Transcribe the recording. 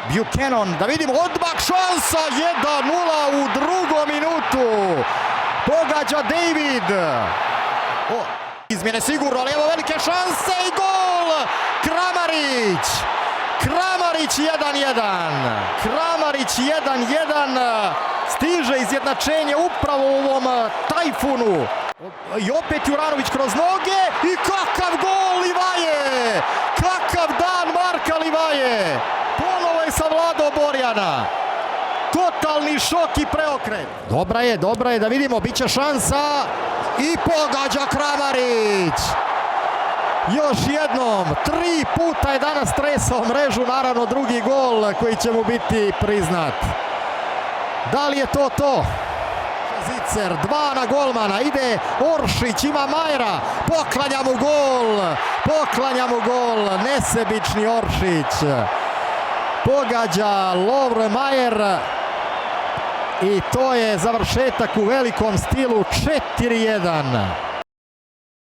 Buchanan, da vidimo odmah šansa, 1:0 u drugom minutu. Pogađa David. Izmjene sigurno, ali evo velike šanse i gol! Kramarić! Kramarić 1:1. Kramarić 1:1. Stiže izjednačenje upravo u ovom tajfunu. I opet Juranović kroz noge i kakav gol Livaje! Kakav dan Marka Livaje! Ponovo je savladao Borjana. Totalni šok i preokret. Dobra je, da vidimo, bit će šansa i pogađa Kramarić. Još jednom, 3 puta je danas tresao mrežu, naravno drugi gol koji će mu biti priznat. Da li je to to? Zicer, 2 na golmana, ide Oršić, ima Majera, poklanja mu gol, nesebični Oršić. Pogađa Lovre Majer i to je završetak u velikom stilu, 4:1.